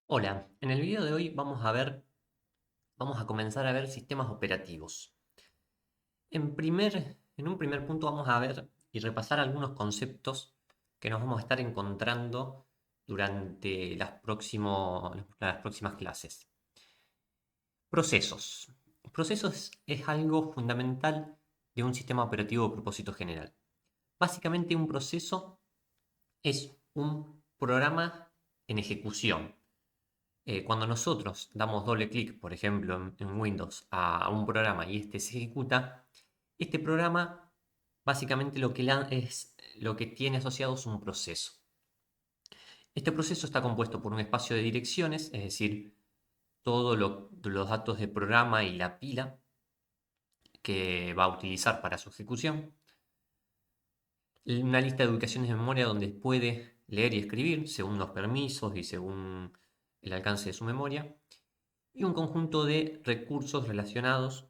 Hola, en el video de hoy vamos a comenzar a ver sistemas operativos. En un primer punto vamos a ver y repasar algunos conceptos que nos vamos a estar encontrando durante las próximas clases. Procesos. Procesos es algo fundamental de un sistema operativo de propósito general. Básicamente un proceso es un programa en ejecución. Cuando nosotros damos doble clic, por ejemplo, en Windows a un programa y este se ejecuta, este programa básicamente lo que tiene asociado es un proceso. Este proceso está compuesto por un espacio de direcciones, es decir, todos los datos del programa y la pila que va a utilizar para su ejecución, una lista de ubicaciones de memoria donde puede leer y escribir según los permisos y según el alcance de su memoria, y un conjunto de recursos relacionados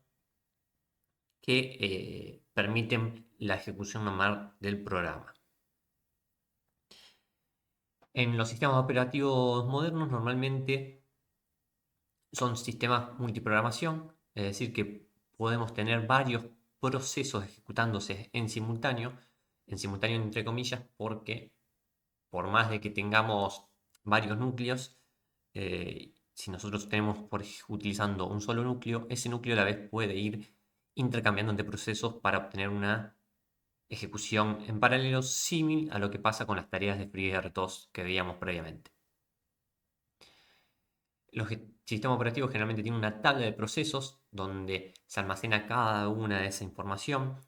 que permiten la ejecución normal del programa. En los sistemas operativos modernos normalmente son sistemas multiprogramación, es decir, que podemos tener varios procesos ejecutándose en simultáneo entre comillas, porque por más de que tengamos varios núcleos, si nosotros tenemos utilizando un solo núcleo, ese núcleo a la vez puede ir intercambiando entre procesos para obtener una ejecución en paralelo similar a lo que pasa con las tareas de FreeRTOS que veíamos previamente. Los sistemas operativos generalmente tienen una tabla de procesos donde se almacena cada una de esa información.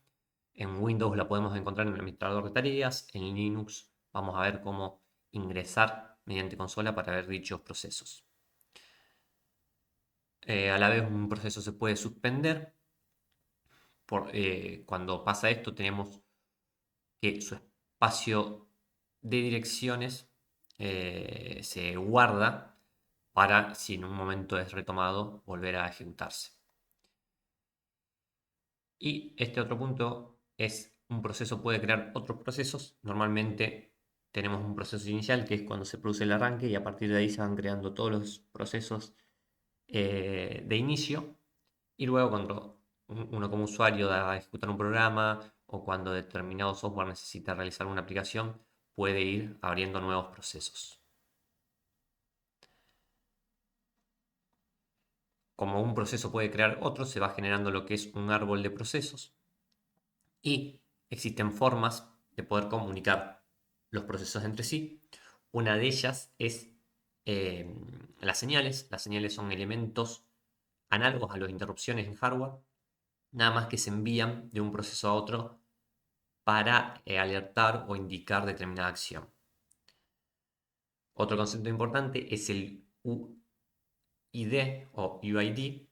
En Windows la podemos encontrar en el administrador de tareas. En Linux vamos a ver cómo ingresar mediante consola para ver dichos procesos. A la vez un proceso se puede suspender. Cuando pasa esto tenemos que su espacio de direcciones se guarda para, si en un momento es retomado, volver a ejecutarse. Y este otro punto es un proceso puede crear otros procesos. Normalmente tenemos un proceso inicial que es cuando se produce el arranque y a partir de ahí se van creando todos los procesos de inicio. Y luego cuando uno como usuario da a ejecutar un programa o cuando determinado software necesita realizar una aplicación, puede ir abriendo nuevos procesos. Como un proceso puede crear otro, se va generando lo que es un árbol de procesos y existen formas de poder comunicar los procesos entre sí. Una de ellas es eh, las señales. Las señales son elementos análogos a las interrupciones en hardware, nada más que se envían de un proceso a otro para alertar o indicar determinada acción. Otro concepto importante es el UID o UID,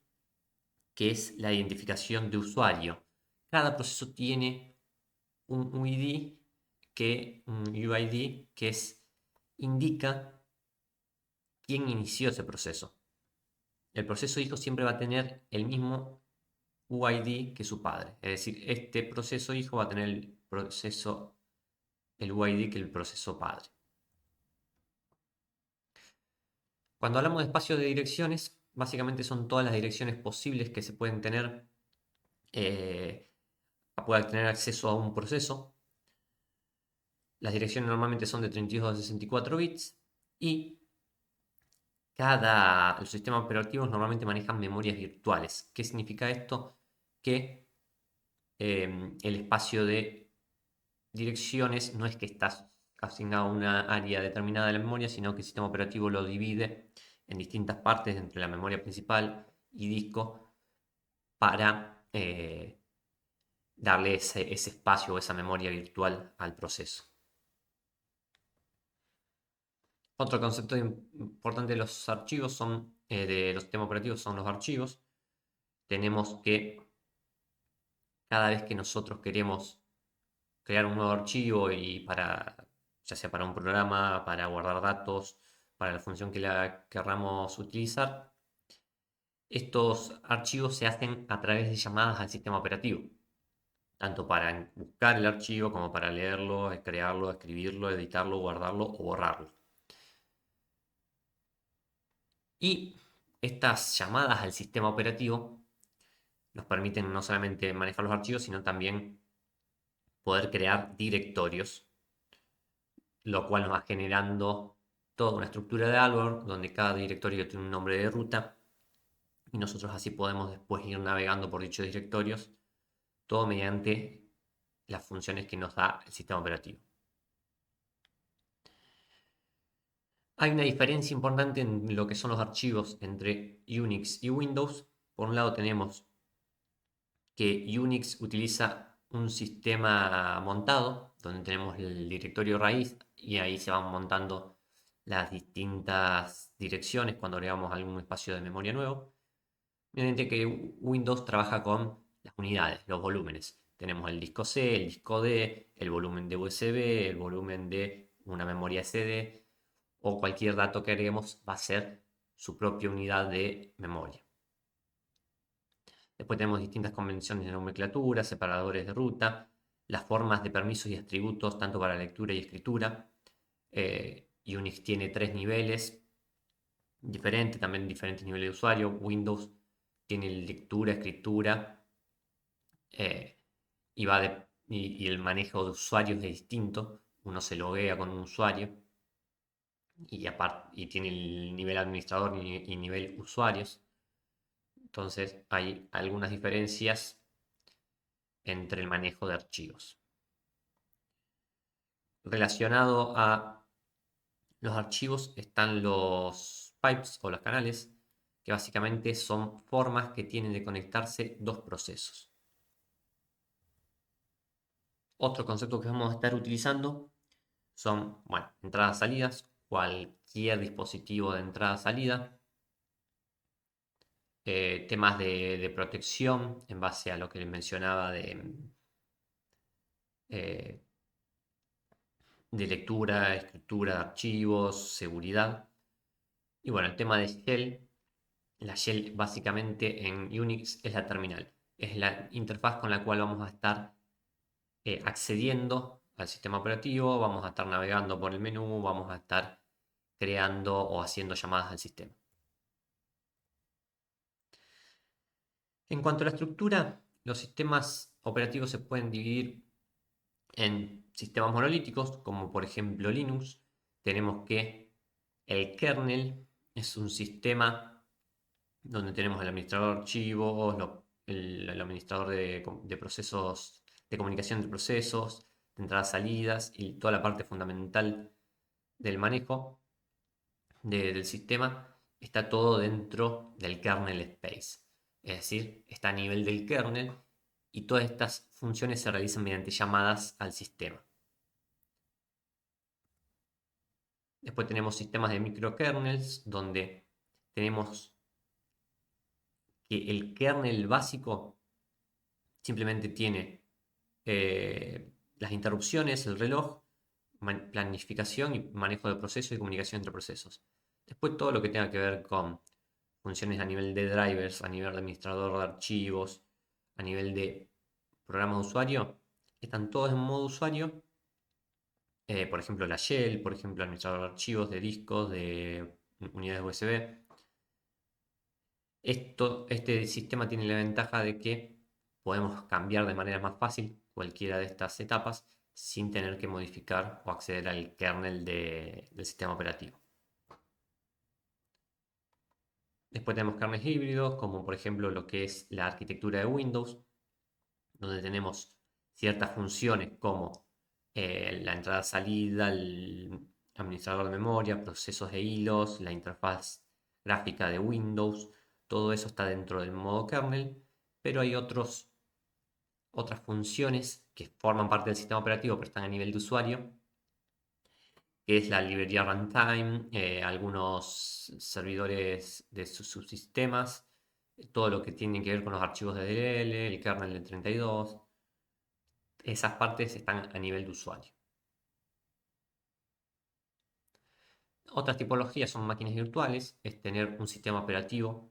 que es la identificación de usuario. Cada proceso tiene un UID que indica quién inició ese proceso. El proceso hijo siempre va a tener el mismo UID que su padre. Es decir, este proceso hijo va a tener el UID que el proceso padre. Cuando hablamos de espacio de direcciones, básicamente son todas las direcciones posibles que se pueden tener para poder tener acceso a un proceso. Las direcciones normalmente son de 32 a 64 bits y los sistemas operativos normalmente manejan memorias virtuales. ¿Qué significa esto? Que el espacio de direcciones no es que está asignado a una área determinada de la memoria, sino que el sistema operativo lo divide en distintas partes entre la memoria principal y disco para darle ese espacio o esa memoria virtual al proceso. Otro concepto importante de los archivos de los sistemas operativos son los archivos. Tenemos que cada vez que nosotros queremos crear un nuevo archivo ya sea para un programa, para guardar datos, para la función que la querramos utilizar, estos archivos se hacen a través de llamadas al sistema operativo, tanto para buscar el archivo como para leerlo, crearlo, escribirlo, editarlo, guardarlo o borrarlo. Y estas llamadas al sistema operativo nos permiten no solamente manejar los archivos, sino también poder crear directorios, lo cual nos va generando toda una estructura de Algor donde cada directorio tiene un nombre de ruta y nosotros así podemos después ir navegando por dichos directorios, todo mediante las funciones que nos da el sistema operativo. Hay una diferencia importante en lo que son los archivos entre Unix y Windows. Por un lado tenemos que Unix utiliza un sistema montado, donde tenemos el directorio raíz y ahí se van montando las distintas direcciones cuando agregamos algún espacio de memoria nuevo. Mientras que Windows trabaja con las unidades, los volúmenes. Tenemos el disco C, el disco D, el volumen de USB, el volumen de una memoria SD o cualquier dato que agreguemos va a ser su propia unidad de memoria. Después tenemos distintas convenciones de nomenclatura, separadores de ruta, las formas de permisos y atributos tanto para lectura y escritura. Unix tiene 3 niveles diferentes, también diferentes niveles de usuario. Windows tiene lectura, escritura eh, y el manejo de usuarios es distinto. Uno se loguea con un usuario y tiene el nivel administrador y nivel usuarios. Entonces hay algunas diferencias entre el manejo de archivos. Relacionado a los archivos están los pipes o los canales, que básicamente son formas que tienen de conectarse dos procesos. Otro concepto que vamos a estar utilizando son, bueno, entradas-salidas, cualquier dispositivo de entrada-salida, temas de protección en base a lo que les mencionaba eh, de lectura, escritura de archivos, seguridad. Y bueno, el tema de shell, la shell básicamente en Unix es la terminal, es la interfaz con la cual vamos a estar accediendo al sistema operativo, vamos a estar navegando por el menú, vamos a estar creando o haciendo llamadas al sistema. En cuanto a la estructura, los sistemas operativos se pueden dividir en sistemas monolíticos, como por ejemplo Linux. Tenemos que el kernel es un sistema donde tenemos el administrador de archivos, el administrador de procesos, de comunicación de procesos, de entradas, salidas y toda la parte fundamental del manejo del sistema está todo dentro del kernel space. Es decir, está a nivel del kernel y todas estas funciones se realizan mediante llamadas al sistema. Después tenemos sistemas de microkernels donde tenemos que el kernel básico simplemente tiene las interrupciones, el reloj, planificación y manejo de procesos y comunicación entre procesos. Después todo lo que tenga que ver con funciones a nivel de drivers, a nivel de administrador de archivos, a nivel de programa de usuario, están todos en modo usuario. Por ejemplo, la shell, por ejemplo, administrador de archivos, de discos, de unidades USB. Este sistema tiene la ventaja de que podemos cambiar de manera más fácil cualquiera de estas etapas sin tener que modificar o acceder al kernel del sistema operativo. Después tenemos kernels híbridos, como por ejemplo lo que es la arquitectura de Windows, donde tenemos ciertas funciones como la entrada-salida, el administrador de memoria, procesos de hilos, la interfaz gráfica de Windows, todo eso está dentro del modo kernel, pero hay otras funciones que forman parte del sistema operativo pero están a nivel de usuario, que es la librería runtime, algunos servidores de sus subsistemas, todo lo que tiene que ver con los archivos de DLL, el kernel de 32, esas partes están a nivel de usuario. Otras tipologías son máquinas virtuales, es tener un sistema operativo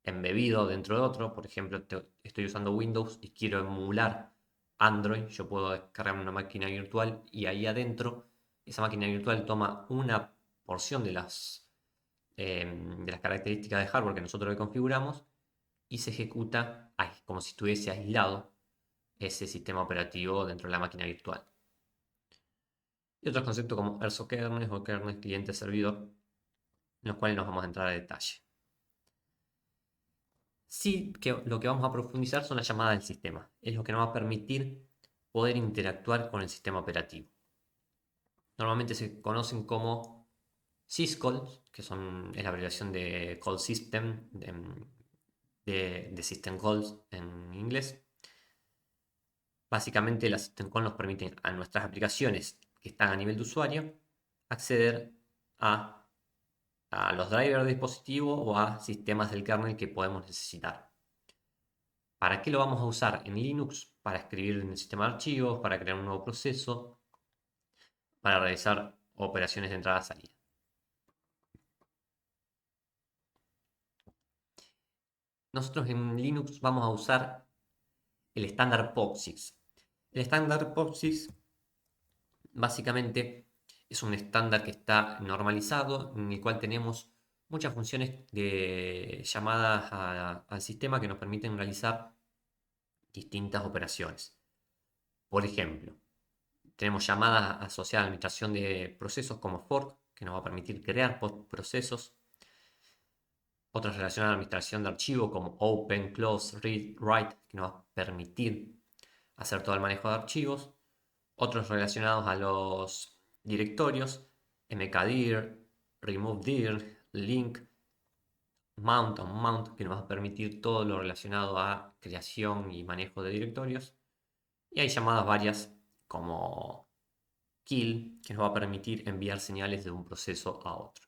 embebido dentro de otro. Por ejemplo, estoy usando Windows y quiero emular Android, yo puedo descargar una máquina virtual y ahí adentro esa máquina virtual toma una porción de las características de hardware que nosotros le configuramos y se ejecuta como si estuviese aislado ese sistema operativo dentro de la máquina virtual. Y otros conceptos como ERSO-kernels o kernel cliente-servidor, en los cuales nos vamos a entrar a detalle. Sí, que lo que vamos a profundizar son las llamadas del sistema. Es lo que nos va a permitir poder interactuar con el sistema operativo. Normalmente se conocen como syscalls, que es la abreviación de call system, de system calls en inglés. Básicamente las system calls nos permiten a nuestras aplicaciones que están a nivel de usuario acceder a los drivers de dispositivo o a sistemas del kernel que podemos necesitar. ¿Para qué lo vamos a usar en Linux? Para escribir en el sistema de archivos, para crear un nuevo proceso, para realizar operaciones de entrada-salida. Nosotros en Linux vamos a usar el estándar POSIX. El estándar POSIX básicamente es un estándar que está normalizado, en el cual tenemos muchas funciones de llamadas al sistema que nos permiten realizar distintas operaciones. Por ejemplo, tenemos llamadas asociadas a la administración de procesos como fork, que nos va a permitir crear procesos. Otras relacionadas a la administración de archivos como open, close, read, write, que nos va a permitir hacer todo el manejo de archivos. Otros relacionados a los directorios, mkdir, removedir, link, mount, unmount, que nos va a permitir todo lo relacionado a creación y manejo de directorios. Y hay llamadas varias como kill, que nos va a permitir enviar señales de un proceso a otro.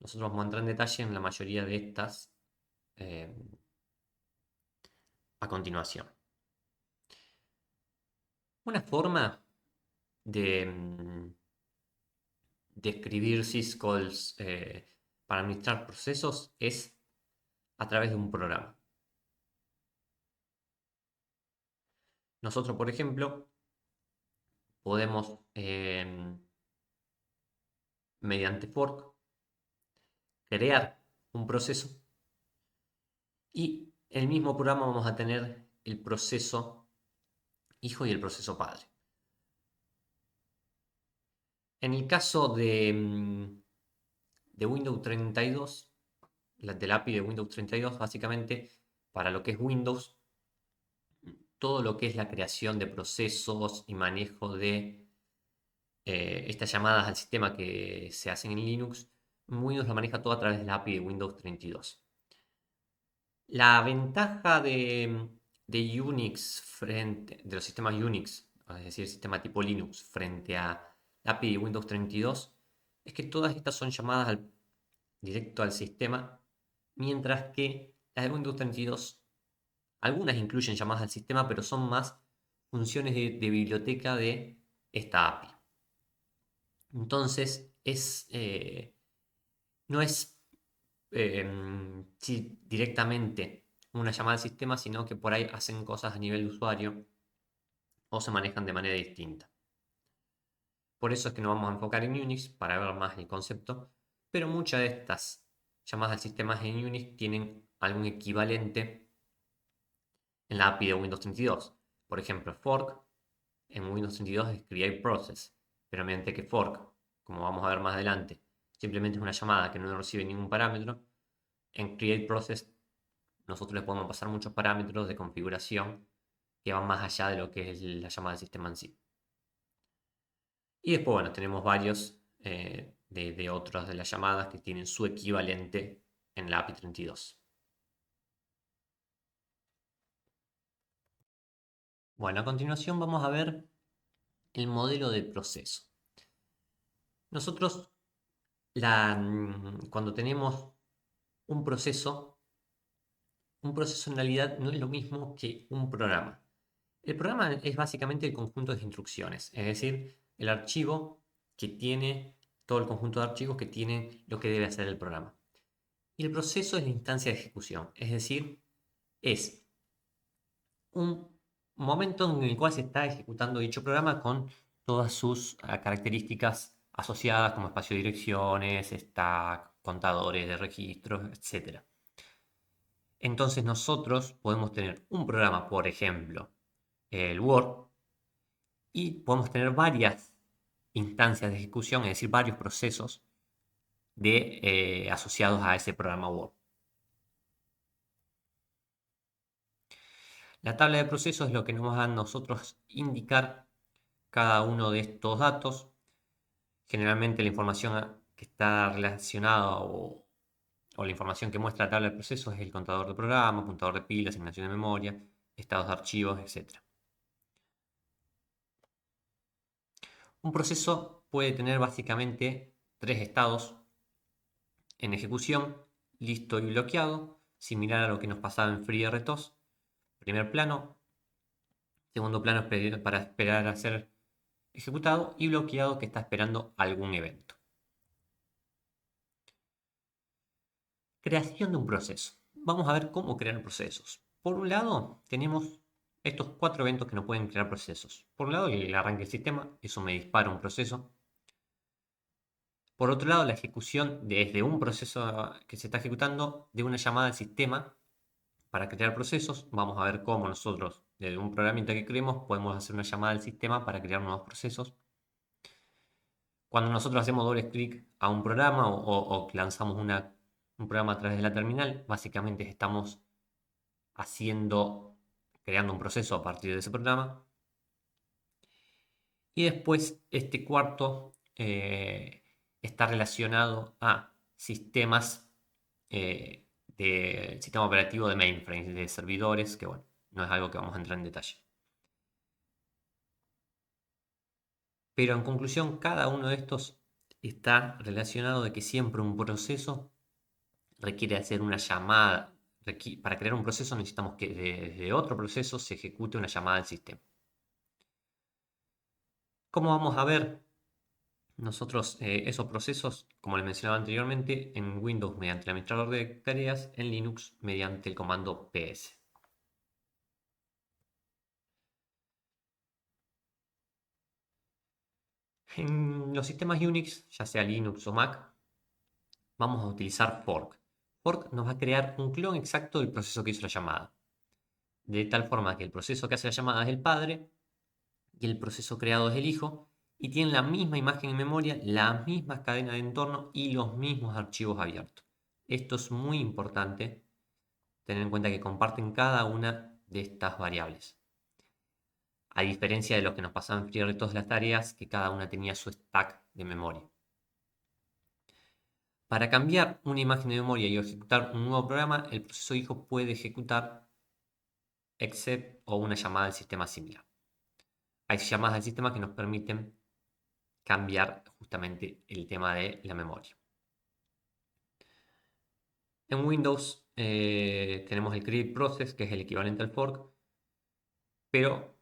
Nosotros vamos a entrar en detalle en la mayoría de estas a continuación. Una forma de, de escribir syscalls para administrar procesos es a través de un programa. Nosotros, por ejemplo, podemos, mediante fork, crear un proceso y en el mismo programa vamos a tener el proceso hijo y el proceso padre. En el caso de Windows 32, del API de Windows 32, básicamente para lo que es Windows, todo lo que es la creación de procesos y manejo de estas llamadas al sistema que se hacen en Linux, Windows lo maneja todo a través de la API de Windows 32. La ventaja de Unix de los sistemas Unix, es decir, el sistema tipo Linux, frente a la API de Windows 32, es que todas estas son llamadas directo al sistema, mientras que las de Windows 32, algunas incluyen llamadas al sistema, pero son más funciones de biblioteca de esta API. Entonces, no es directamente una llamada al sistema, sino que por ahí hacen cosas a nivel de usuario o se manejan de manera distinta. Por eso es que nos vamos a enfocar en Unix para ver más el concepto, pero muchas de estas llamadas al sistema en Unix tienen algún equivalente en la API de Windows 32. Por ejemplo, fork en Windows 32 es create process, pero mediante que fork, como vamos a ver más adelante, simplemente es una llamada que no recibe ningún parámetro, en create process nosotros le podemos pasar muchos parámetros de configuración que van más allá de lo que es la llamada del sistema en sí. Y después, bueno, tenemos varios de otras de las llamadas que tienen su equivalente en la API 32. Bueno, a continuación vamos a ver el modelo de proceso. Nosotros, cuando tenemos un proceso en realidad no es lo mismo que un programa. El programa es básicamente el conjunto de instrucciones, es decir, el archivo que tiene, todo el conjunto de archivos que tiene lo que debe hacer el programa. Y el proceso es la instancia de ejecución, es decir, es un momento en el cual se está ejecutando dicho programa con todas sus características asociadas como espacio de direcciones, stack, contadores de registros, etc. Entonces nosotros podemos tener un programa, por ejemplo, el Word, y podemos tener varias instancias de ejecución, es decir, varios procesos asociados a ese programa Word. La tabla de procesos es lo que nos va a nosotros indicar cada uno de estos datos. Generalmente la información que está relacionada o la información que muestra la tabla de procesos es el contador de programa, contador de pilas, asignación de memoria, estados de archivos, etc. Un proceso puede tener básicamente tres estados: en ejecución, listo y bloqueado, similar a lo que nos pasaba en FreeRTOS. Primer plano, segundo plano para esperar a ser ejecutado, y bloqueado, que está esperando algún evento. Creación de un proceso. Vamos a ver cómo crear procesos. Por un lado, tenemos estos 4 eventos que nos pueden crear procesos. Por un lado, el arranque del sistema, eso me dispara un proceso. Por otro lado, la ejecución desde un proceso que se está ejecutando de una llamada al sistema para crear procesos. Vamos a ver cómo nosotros, desde un programita que creemos, podemos hacer una llamada al sistema para crear nuevos procesos. Cuando nosotros hacemos doble clic a un programa o lanzamos un programa a través de la terminal, básicamente estamos creando un proceso a partir de ese programa. Y después este cuarto está relacionado a sistemas del sistema operativo de mainframes, de servidores, que bueno, no es algo que vamos a entrar en detalle. Pero en conclusión, cada uno de estos está relacionado de que siempre un proceso requiere hacer una llamada. Para crear un proceso necesitamos que desde otro proceso se ejecute una llamada al sistema. ¿Cómo vamos a ver nosotros esos procesos? Como les mencionaba anteriormente, en Windows mediante el administrador de tareas, en Linux mediante el comando ps. En los sistemas Unix, ya sea Linux o Mac, vamos a utilizar fork. Fork nos va a crear un clon exacto del proceso que hizo la llamada. De tal forma que el proceso que hace la llamada es el padre y el proceso creado es el hijo, y tienen la misma imagen en memoria, las mismas cadenas de entorno y los mismos archivos abiertos. Esto es muy importante tener en cuenta, que comparten cada una de estas variables. A diferencia de lo que nos pasaba en FreeRTOS de las tareas, que cada una tenía su stack de memoria. Para cambiar una imagen de memoria y ejecutar un nuevo programa, el proceso hijo puede ejecutar exec o una llamada al sistema similar. Hay llamadas al sistema que nos permiten cambiar justamente el tema de la memoria. En Windows tenemos el create process, que es el equivalente al fork, pero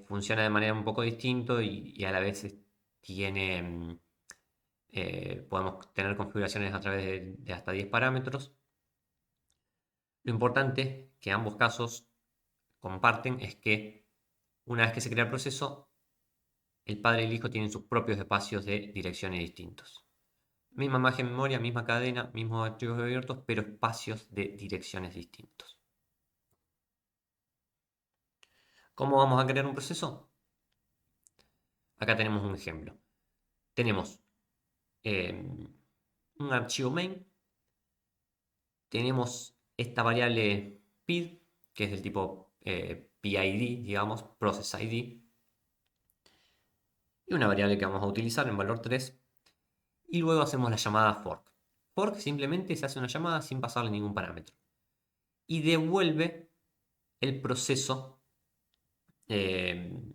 funciona de manera un poco distinto y a la vez tiene, podemos tener configuraciones a través de hasta 10 parámetros. Lo importante que ambos casos comparten es que una vez que se crea el proceso, el padre y el hijo tienen sus propios espacios de direcciones distintos. Misma imagen, memoria, misma cadena, mismos archivos abiertos, pero espacios de direcciones distintos. ¿Cómo vamos a crear un proceso? Acá tenemos un ejemplo. Tenemos un archivo main, tenemos esta variable PID, que es del tipo PID, digamos, Process ID, y una variable que vamos a utilizar en valor 3, y luego hacemos la llamada fork. Fork simplemente se hace una llamada sin pasarle ningún parámetro y devuelve el proceso el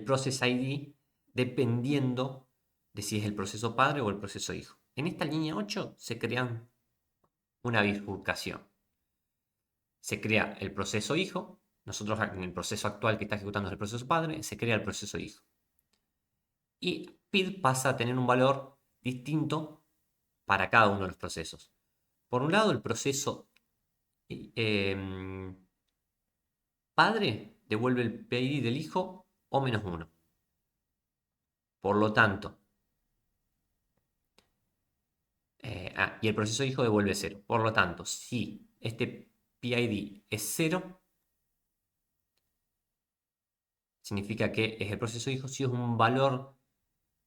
process ID dependiendo de si es el proceso padre o el proceso hijo. En esta línea 8 se crean una bifurcación. Se crea el proceso hijo. Nosotros en el proceso actual que está ejecutando es el proceso padre, se crea el proceso hijo. Y PID pasa a tener un valor distinto para cada uno de los procesos. Por un lado, el proceso padre devuelve el PID del hijo o -1. Por lo tanto, y el proceso hijo devuelve 0. Por lo tanto, si este PID es 0, significa que es el proceso hijo. Si es un valor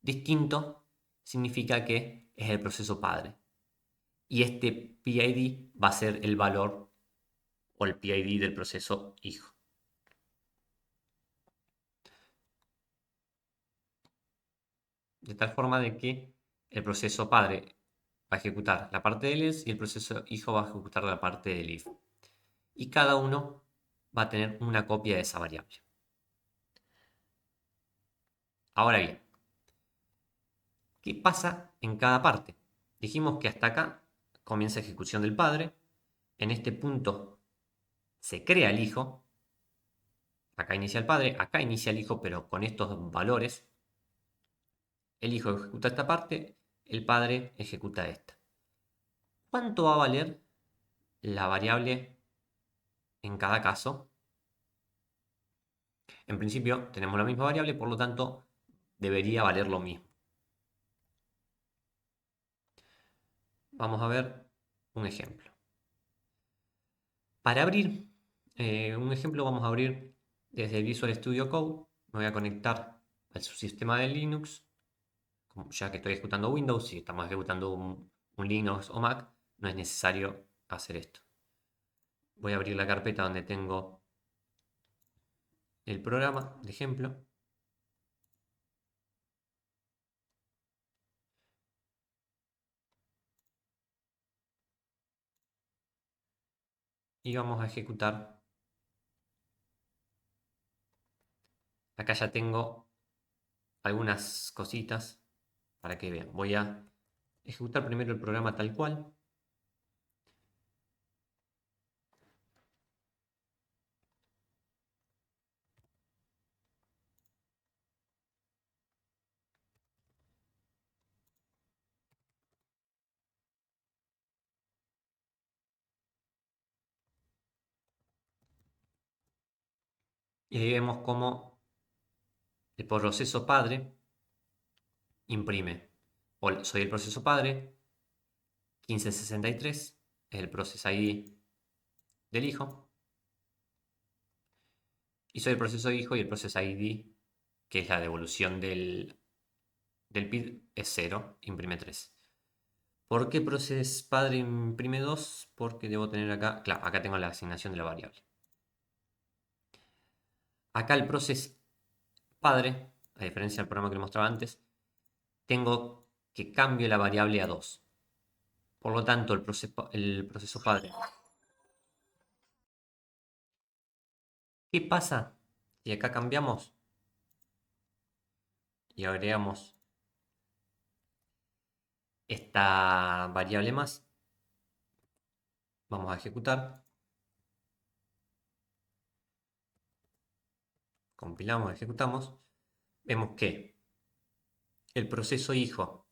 distinto, significa que es el proceso padre. Y este PID va a ser el valor o el PID del proceso hijo. De tal forma de que el proceso padre va a ejecutar la parte del else y el proceso hijo va a ejecutar la parte del if. Y cada uno va a tener una copia de esa variable. Ahora bien, ¿qué pasa en cada parte? Dijimos que hasta acá comienza ejecución del padre. En este punto se crea el hijo. Acá inicia el padre, acá inicia el hijo, pero con estos valores. El hijo ejecuta esta parte, el padre ejecuta esta. ¿Cuánto va a valer la variable en cada caso? En principio tenemos la misma variable, por lo tanto debería valer lo mismo. Vamos a ver un ejemplo. Para abrir un ejemplo vamos a abrir desde el Visual Studio Code. Me voy a conectar al subsistema de Linux. Ya que estoy ejecutando Windows, si estamos ejecutando un Linux o Mac, no es necesario hacer esto. Voy a abrir la carpeta donde tengo el programa, de ejemplo. Y vamos a ejecutar. Acá ya tengo algunas cositas para que vean. Voy a ejecutar primero el programa tal cual. Y ahí vemos cómo el proceso padre imprime. Soy el proceso padre, 1563 es el proceso ID del hijo. Y soy el proceso hijo y el proceso ID, que es la devolución del PID, es 0, imprime 3. ¿Por qué proceso padre imprime 2? Porque debo tener acá, claro, acá tengo la asignación de la variable. Acá el proceso padre, a diferencia del programa que le mostraba antes, tengo que cambio la variable a 2. Por lo tanto, el proceso padre. ¿Qué pasa si acá cambiamos y agregamos esta variable más? Vamos a ejecutar. Compilamos, ejecutamos. Vemos que el proceso hijo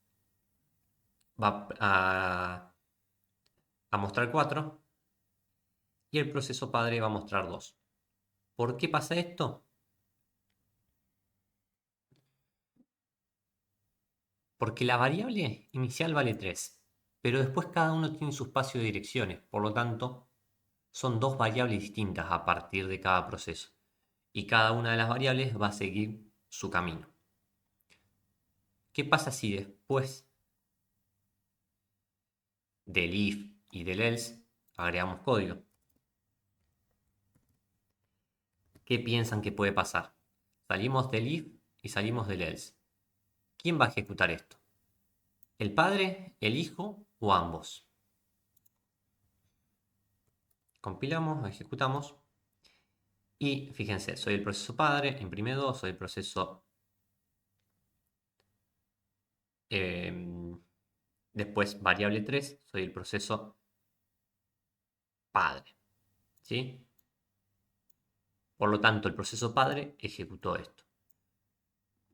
va a mostrar 4 y el proceso padre va a mostrar 2. ¿Por qué pasa esto? Porque la variable inicial vale 3, pero después cada uno tiene su espacio de direcciones, por lo tanto, son dos variables distintas a partir de cada proceso. Y cada una de las variables va a seguir su camino. ¿Qué pasa si después del if y del else agregamos código? ¿Qué piensan que puede pasar? Salimos del if y salimos del else. ¿Quién va a ejecutar esto? ¿El padre, el hijo o ambos? Compilamos, ejecutamos. Y fíjense, soy el proceso padre, imprime 2, soy el proceso... después variable 3, soy el proceso padre. ¿Sí? Por lo tanto, el proceso padre ejecutó esto.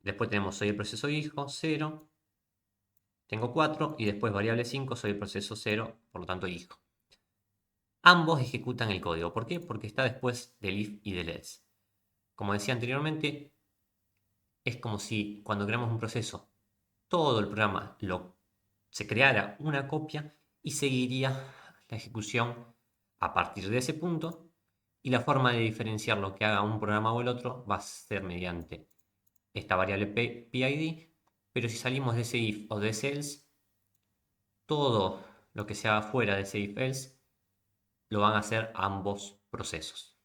Después tenemos soy el proceso hijo, 0. Tengo 4 y después variable 5, soy el proceso 0, por lo tanto hijo. Ambos ejecutan el código. ¿Por qué? Porque está después del if y del else. Como decía anteriormente, es como si cuando creamos un proceso, todo el programa lo se creara una copia y seguiría la ejecución a partir de ese punto. Y la forma de diferenciar lo que haga un programa o el otro va a ser mediante esta variable PID, pero si salimos de ese if o de ese else, todo lo que se haga fuera de ese if else lo van a hacer ambos procesos.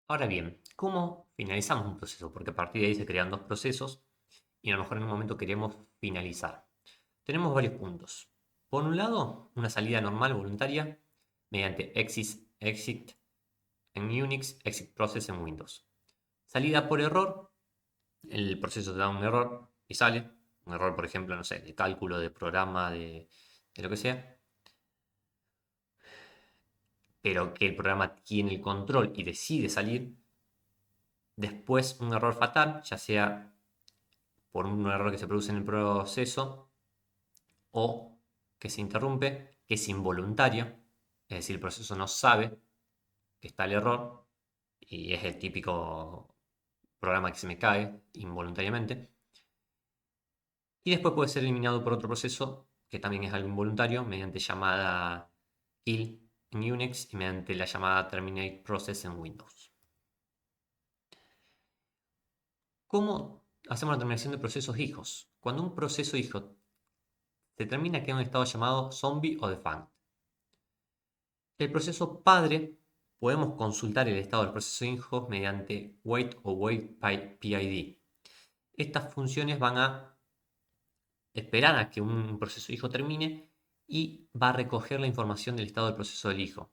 Ahora bien, ¿cómo finalizamos un proceso? Porque a partir de ahí se crean dos procesos y a lo mejor en un momento queremos finalizar. Tenemos varios puntos. Por un lado, una salida normal voluntaria mediante exit en Unix, exit process en Windows. Salida por error, el proceso te da un error y sale. Un error, por ejemplo, no sé, de cálculo, de programa, de lo que sea. Pero que el programa tiene el control y decide salir. Después un error fatal, ya sea por un error que se produce en el proceso o que se interrumpe, que es involuntario. Es decir, el proceso no sabe que está el error y es el típico programa que se me cae involuntariamente. Y después puede ser eliminado por otro proceso que también es algo involuntario mediante llamada kill en Unix y mediante la llamada terminate process en Windows. ¿Cómo hacemos la terminación de procesos hijos? Cuando un proceso hijo se termina, queda en un estado llamado zombie o defunct. El proceso padre podemos consultar el estado del proceso hijo mediante wait o wait PID. Estas funciones van a esperar a que un proceso hijo termine y va a recoger la información del estado del proceso del hijo.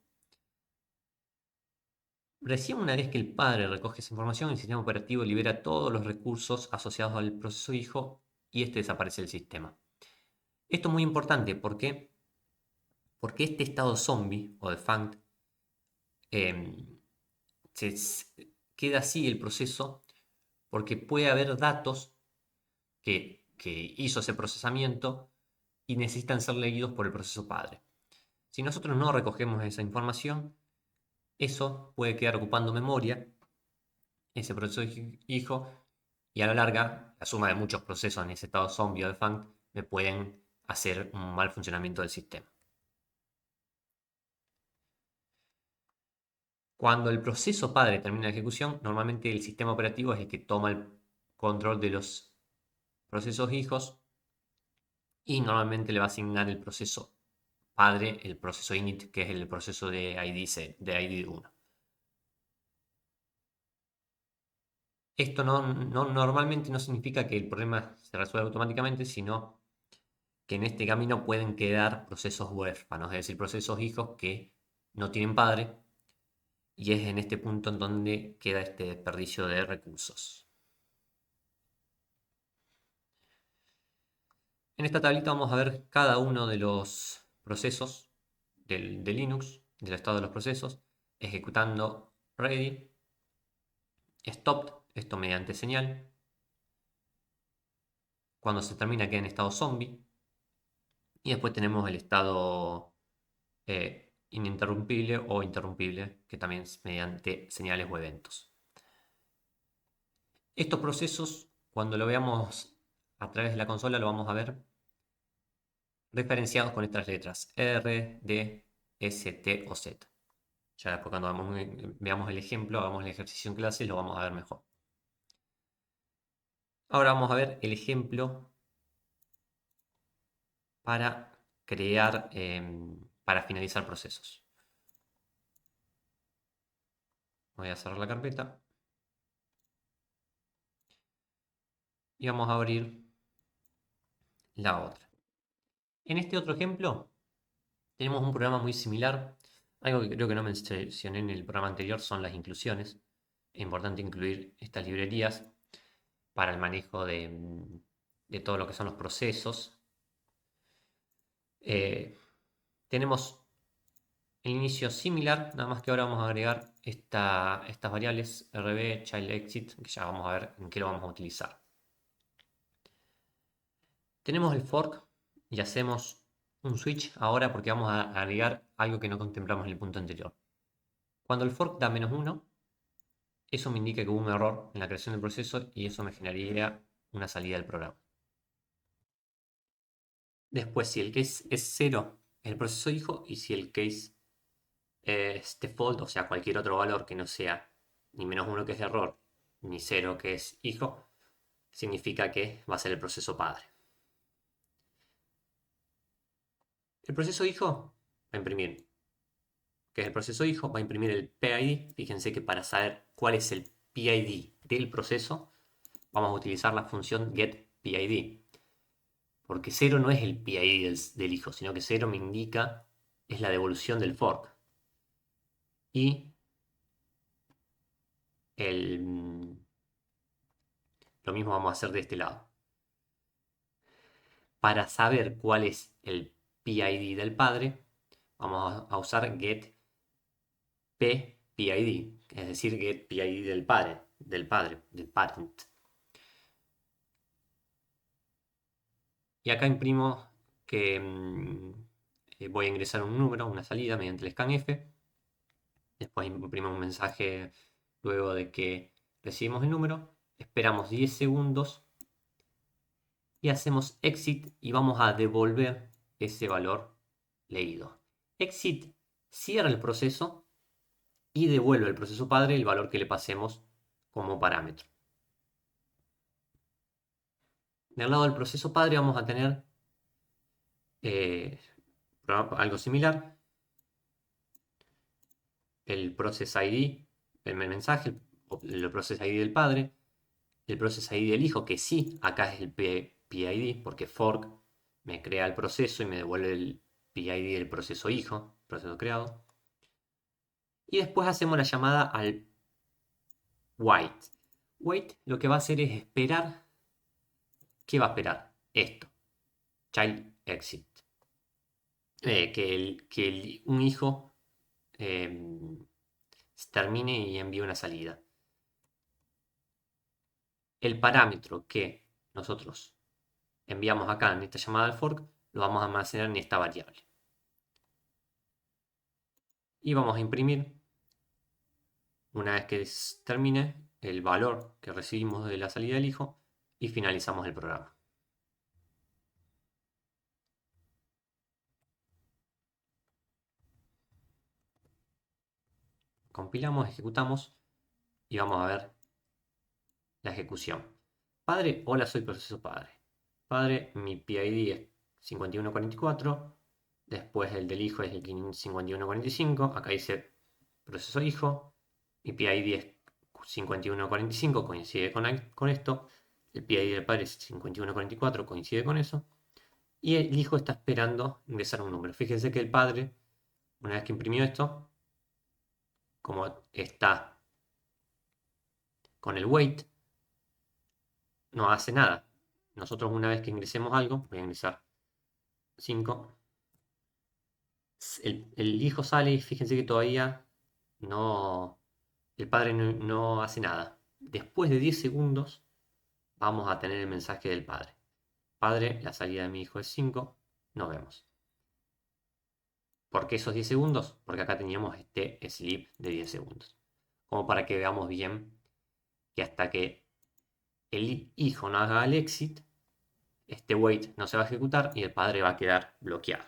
Recién una vez que el padre recoge esa información, el sistema operativo libera todos los recursos asociados al proceso hijo y este desaparece del sistema. Esto es muy importante porque este estado zombie o defunct se queda así el proceso porque puede haber datos que hizo ese procesamiento y necesitan ser leídos por el proceso padre. Si nosotros no recogemos esa información, eso puede quedar ocupando memoria, ese proceso hijo, y a la larga, la suma de muchos procesos en ese estado zombie o defunct me pueden hacer un mal funcionamiento del sistema. Cuando el proceso padre termina la ejecución, normalmente el sistema operativo es el que toma el control de los procesos hijos y normalmente le va a asignar el proceso padre, el proceso init, que es el proceso de ID 1. Esto normalmente no significa que el problema se resuelva automáticamente, sino que en este camino pueden quedar procesos huérfanos, es decir, procesos hijos que no tienen padre, y es en este punto en donde queda este desperdicio de recursos. En esta tablita vamos a ver cada uno de los procesos de Linux, del estado de los procesos, ejecutando ready, stopped, esto mediante señal. Cuando se termina queda en estado zombie. Y después tenemos el estado ininterrumpible o interrumpible, que también es mediante señales o eventos. Estos procesos, cuando lo veamos a través de la consola, lo vamos a ver referenciados con estas letras R, D, S, T o Z. Ya después cuando veamos el ejemplo, hagamos el ejercicio en clase, lo vamos a ver mejor. Ahora vamos a ver el ejemplo para crear, para finalizar procesos. Voy a cerrar la carpeta. Y vamos a abrir la otra. En este otro ejemplo tenemos un programa muy similar. Algo que creo que no mencioné en el programa anterior son las inclusiones. Es importante incluir estas librerías para el manejo de todo lo que son los procesos. Tenemos el inicio similar, nada más que ahora vamos a agregar estas variables RB, child exit, que ya vamos a ver en qué lo vamos a utilizar. Tenemos el fork y hacemos un switch ahora porque vamos a agregar algo que no contemplamos en el punto anterior. Cuando el fork da -1, eso me indica que hubo un error en la creación del proceso y eso me generaría una salida del programa. Después, si el case es 0, es el proceso hijo, y si el case es default, o sea, cualquier otro valor que no sea ni -1 que es error, ni 0 que es hijo, significa que va a ser el proceso padre. El proceso hijo va a imprimir, que es el proceso hijo, va a imprimir el PID. Fíjense que para saber cuál es el PID del proceso, vamos a utilizar la función getPID. Porque 0 no es el PID del hijo, sino que 0 me indica, es la devolución del fork. Y lo mismo vamos a hacer de este lado. Para saber cuál es el PID del padre, vamos a usar getPPID, es decir, getPID del padre, del parent. Y acá imprimo que voy a ingresar un número, una salida mediante el scanf. Después imprimo un mensaje luego de que recibimos el número. Esperamos 10 segundos y hacemos exit y vamos a devolver ese valor leído. Exit cierra el proceso y devuelve al proceso padre el valor que le pasemos como parámetro. Del lado del proceso padre vamos a tener algo similar. El process ID, el mensaje, el process ID del padre, el process ID del hijo, que sí, acá es el PID, porque fork me crea el proceso y me devuelve el PID del proceso hijo, proceso creado. Y después hacemos la llamada al wait. Wait lo que va a hacer es esperar. ¿Qué va a esperar? Esto. Child exit. Que un hijo se termine y envíe una salida. El parámetro que nosotros enviamos acá en esta llamada al fork lo vamos a almacenar en esta variable. Y vamos a imprimir, una vez que termine, el valor que recibimos de la salida del hijo y finalizamos el programa. Compilamos, ejecutamos y vamos a ver la ejecución. Padre, hola, soy proceso padre. Padre, mi PID es 5144. Después el del hijo es el 5145. Acá dice proceso hijo. Mi PID es 5145, coincide con esto. El PID del padre es 5144, coincide con eso. Y el hijo está esperando ingresar un número. Fíjense que el padre, una vez que imprimió esto, como está con el wait, no hace nada. Nosotros una vez que ingresemos algo, voy a ingresar 5, el hijo sale y fíjense que todavía no, el padre no hace nada. Después de 10 segundos vamos a tener el mensaje del padre. Padre, la salida de mi hijo es 5, nos vemos. ¿Por qué esos 10 segundos? Porque acá teníamos este sleep de 10 segundos. Como para que veamos bien que hasta que el hijo no haga el exit, este wait no se va a ejecutar y el padre va a quedar bloqueado.